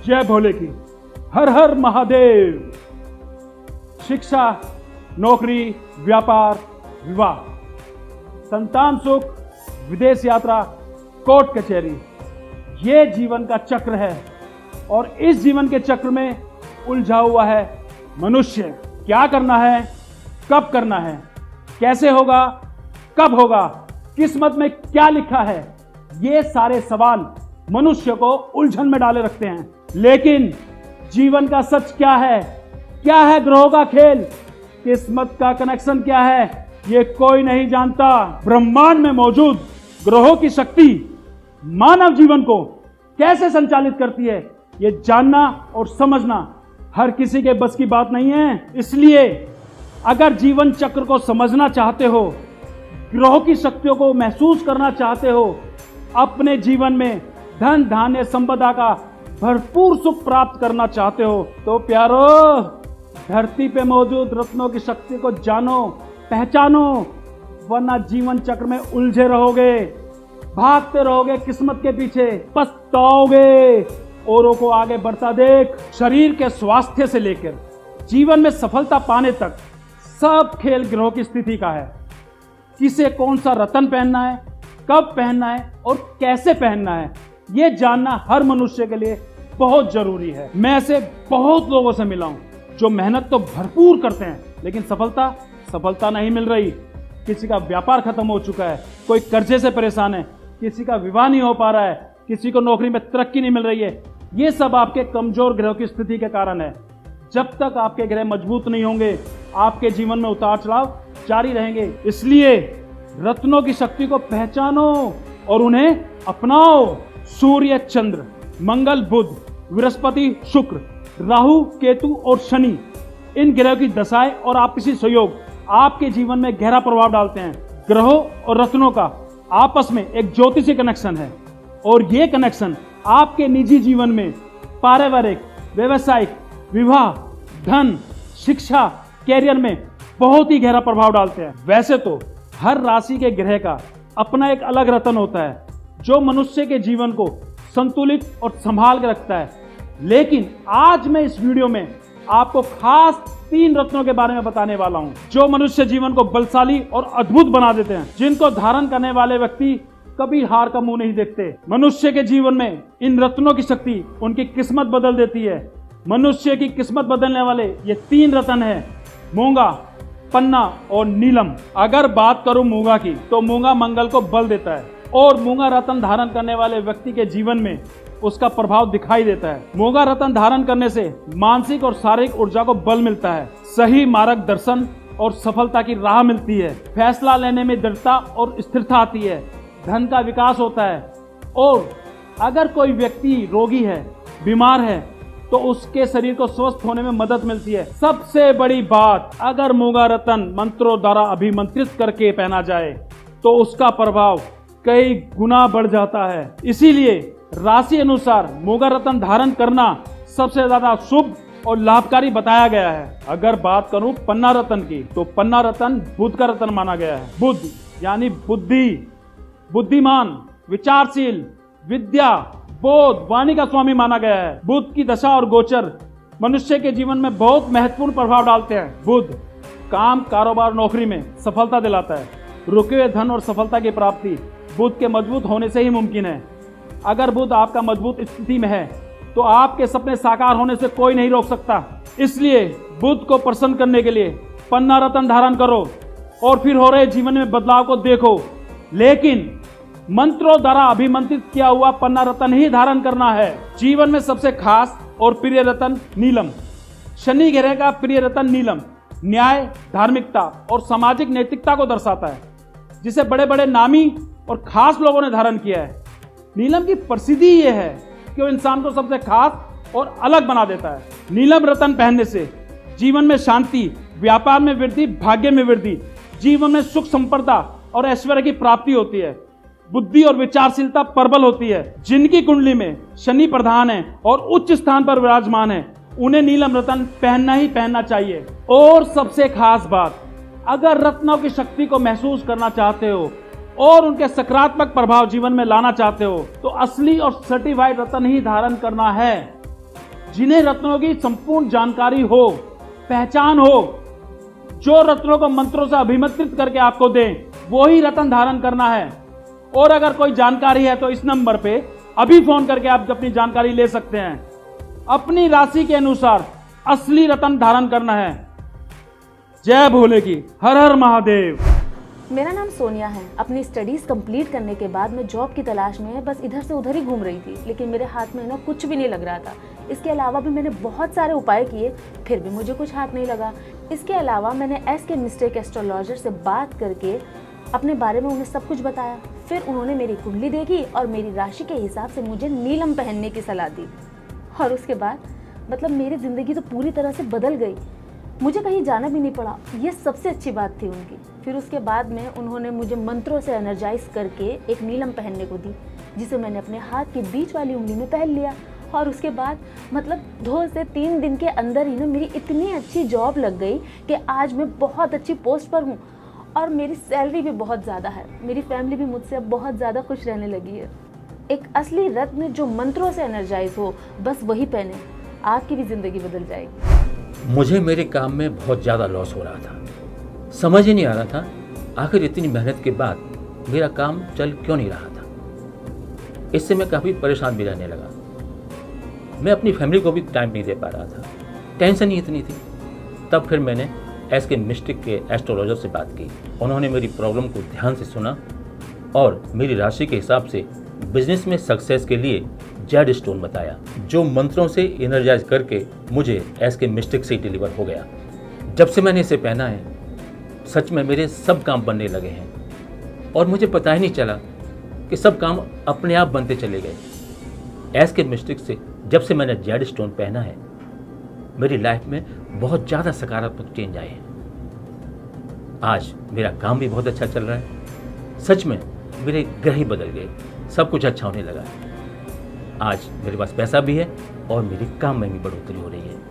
जय भोले की। हर हर महादेव। शिक्षा, नौकरी, व्यापार, विवाह, संतान सुख, विदेश यात्रा, कोर्ट कचहरी, ये जीवन का चक्र है और इस जीवन के चक्र में उलझा हुआ है मनुष्य। क्या करना है, कब करना है, कैसे होगा, कब होगा, किस्मत में क्या लिखा है, ये सारे सवाल मनुष्य को उलझन में डाले रखते हैं। लेकिन जीवन का सच क्या है ग्रहों का खेल, किस्मत का कनेक्शन क्या है, ये कोई नहीं जानता। ब्रह्मांड में मौजूद ग्रहों की शक्ति मानव जीवन को कैसे संचालित करती है, ये जानना और समझना हर किसी के बस की बात नहीं है। इसलिए अगर जीवन चक्र को समझना चाहते हो, ग्रहों की शक्तियों को महसूस करना चाहते हो, अपने जीवन में धन धान्य संपदा का भरपूर सुख प्राप्त करना चाहते हो, तो प्यारो धरती पे मौजूद रत्नों की शक्ति को जानो, पहचानो, वरना जीवन चक्र में उलझे रहोगे, भागते रहोगे किस्मत के पीछे, पछताओगे। औरों को आगे बढ़ता देख। शरीर के स्वास्थ्य से लेकर जीवन में सफलता पाने तक सब खेल ग्रहों की स्थिति का है। किसे कौन सा रत्न पहनना है, कब पहनना है और कैसे पहनना है, ये जानना हर मनुष्य के लिए बहुत जरूरी है। मैं ऐसे बहुत लोगों से मिला हूं जो मेहनत तो भरपूर करते हैं लेकिन सफलता नहीं मिल रही। किसी का व्यापार खत्म हो चुका है, कोई कर्जे से परेशान है, किसी का विवाह नहीं हो पा रहा है, किसी को नौकरी में तरक्की नहीं मिल रही है। ये सब आपके कमजोर ग्रहों की स्थिति के कारण है। जब तक आपके ग्रह मजबूत नहीं होंगे, आपके जीवन में उतार चढ़ाव जारी रहेंगे। इसलिए रत्नों की शक्ति को पहचानो और उन्हें अपनाओ। सूर्य, चंद्र, मंगल, बुध, बृहस्पति, शुक्र, राहु, केतु और शनि, इन ग्रहों की दशाएं और आपसी सहयोग आपके जीवन में गहरा प्रभाव डालते हैं। ग्रहों और रत्नों का आपस में एक ज्योतिषीय कनेक्शन है और ये कनेक्शन आपके निजी जीवन में पारिवारिक, व्यवसायिक, विवाह, धन, शिक्षा, कैरियर में बहुत ही गहरा प्रभाव डालते हैं। वैसे तो हर राशि के ग्रह का अपना एक अलग रत्न होता है जो मनुष्य के जीवन को संतुलित और संभाल के रखता है, लेकिन आज मैं इस वीडियो में आपको खास 3 रत्नों के बारे में बताने वाला हूं जो मनुष्य जीवन को बलशाली और अद्भुत बना देते हैं, जिनको धारण करने वाले व्यक्ति कभी हार का मुंह नहीं देखते। मनुष्य के जीवन में इन रत्नों की शक्ति उनकी किस्मत बदल देती है। मनुष्य की किस्मत बदलने वाले ये 3 रत्न हैं, मूंगा, पन्ना और नीलम। अगर बात करूं मूंगा की, तो मूंगा मंगल को बल देता है और मूंगा रत्न धारण करने वाले व्यक्ति के जीवन में उसका प्रभाव दिखाई देता है। मूंगा रत्न धारण करने से मानसिक और शारीरिक ऊर्जा को बल मिलता है, सही मार्गदर्शन और सफलता की राह मिलती है, फैसला लेने में दृढ़ता और स्थिरता आती है, धन का विकास होता है और अगर कोई व्यक्ति रोगी है, बीमार है, तो उसके शरीर को स्वस्थ होने में मदद मिलती है। सबसे बड़ी बात, अगर मूंगा रत्न मंत्रों द्वारा अभिमंत्रित करके पहना जाए तो उसका प्रभाव कई गुना बढ़ जाता है। इसीलिए राशि अनुसार मूंगा रत्न धारण करना सबसे ज्यादा शुभ और लाभकारी बताया गया है। अगर बात करूं पन्ना रत्न की, तो पन्ना रत्न बुध का रत्न माना गया है। बुध यानी बुद्धि, बुद्धिमान, विचारशील, विद्या, बोध, वाणी का स्वामी माना गया है। बुध की दशा और गोचर मनुष्य के जीवन में बहुत महत्वपूर्ण प्रभाव डालते हैं। बुध काम, कारोबार, नौकरी में सफलता दिलाता है। रुके हुए धन और सफलता की प्राप्ति बुध के मजबूत होने से ही मुमकिन है। अगर बुध आपका मजबूत स्थिति में है तो आपके सपने साकार होने से कोई नहीं रोक सकता। इसलिए बुध को प्रसन्न करने के लिए पन्ना रत्न धारण करो और फिर हो रहे जीवन में बदलाव को देखो। लेकिन मंत्रों द्वारा अभिमंत्रित किया हुआ पन्ना रत्न ही धारण करना है। जीवन में सबसे खास और प्रिय रत्न नीलम। शनि ग्रह का प्रिय रत्न नीलम न्याय, धार्मिकता और सामाजिक नैतिकता को दर्शाता है, जिसे बड़े बड़े नामी और खास लोगों ने धारण किया है। नीलम की प्रसिद्धि यह है कि वो इंसान को सबसे खास और अलग बना देता है। नीलम रत्न पहनने से जीवन में शांति, व्यापार में वृद्धि, भाग्य में वृद्धि, जीवन में सुख, संपदा और ऐश्वर्य की प्राप्ति होती है। बुद्धि और विचारशीलता प्रबल होती है। जिनकी कुंडली में शनि प्रधान है और उच्च स्थान पर विराजमान है, उन्हें नीलम रत्न पहनना ही पहनना चाहिए। और सबसे खास बात, अगर रत्नों की शक्ति को महसूस करना चाहते हो और उनके सकारात्मक प्रभाव जीवन में लाना चाहते हो, तो असली और सर्टिफाइड रत्न ही धारण करना है। जिन्हें रत्नों की संपूर्ण जानकारी हो, पहचान हो, जो रत्नों को मंत्रों से अभिमंत्रित करके आपको दें, वो ही रत्न धारण करना है। और अगर कोई जानकारी है तो इस नंबर पे अभी फोन करके आप अपनी जानकारी ले सकते हैं। अपनी राशि के अनुसार असली रत्न धारण करना है। जय भोले की, हर हर महादेव। मेरा नाम सोनिया है। अपनी स्टडीज़ कंप्लीट करने के बाद मैं जॉब की तलाश में बस इधर से उधर ही घूम रही थी, लेकिन मेरे हाथ में ना कुछ भी नहीं लग रहा था। इसके अलावा भी मैंने बहुत सारे उपाय किए, फिर भी मुझे कुछ हाथ नहीं लगा। इसके अलावा मैंने SK मिस्टेक एस्ट्रोलॉजर से बात करके अपने बारे में उन्हें सब कुछ बताया। फिर उन्होंने मेरी कुंडली देखी और मेरी राशि के हिसाब से मुझे नीलम पहनने की सलाह दी। और उसके बाद मतलब मेरी ज़िंदगी तो पूरी तरह से बदल गई। मुझे कहीं जाना भी नहीं पड़ा, ये सबसे अच्छी बात थी उनकी। फिर उसके बाद में उन्होंने मुझे मंत्रों से एनर्जाइज करके एक नीलम पहनने को दी, जिसे मैंने अपने हाथ की बीच वाली उंगली में पहन लिया। और उसके बाद मतलब 2 से 3 दिन के अंदर ही ना मेरी इतनी अच्छी जॉब लग गई कि आज मैं बहुत अच्छी पोस्ट पर हूँ और मेरी सैलरी भी बहुत ज़्यादा है। मेरी फैमिली भी मुझसे अब बहुत ज़्यादा खुश रहने लगी है। एक असली रत्न जो मंत्रों से एनर्जाइज हो, बस वही पहने, आपकी भी ज़िंदगी बदल जाएगी। मुझे मेरे काम में बहुत ज़्यादा लॉस हो रहा था। समझ ही नहीं आ रहा था आखिर इतनी मेहनत के बाद मेरा काम चल क्यों नहीं रहा था। इससे मैं काफ़ी परेशान भी रहने लगा। मैं अपनी फैमिली को भी टाइम नहीं दे पा रहा था, टेंशन ही इतनी थी। तब फिर मैंने SK मिस्टेक के एस्ट्रोलॉजर से बात की। उन्होंने मेरी प्रॉब्लम को ध्यान से सुना और मेरी राशि के हिसाब से बिजनेस में सक्सेस के लिए जेड स्टोन बताया, जो मंत्रों से एनर्जाइज करके मुझे SK मिस्टेक से डिलीवर हो गया। जब से मैंने इसे पहना है सच में मेरे सब काम बनने लगे हैं और मुझे पता ही नहीं चला कि सब काम अपने आप बनते चले गए। SK मिस्टेक से जब से मैंने जेड स्टोन पहना है मेरी लाइफ में बहुत ज़्यादा सकारात्मक चेंज आए हैं। आज मेरा काम भी बहुत अच्छा चल रहा है। सच में मेरे ग्रह ही बदल गए, सब कुछ अच्छा होने लगा। आज मेरे पास पैसा भी है और मेरे काम में भी बढ़ोतरी हो रही है।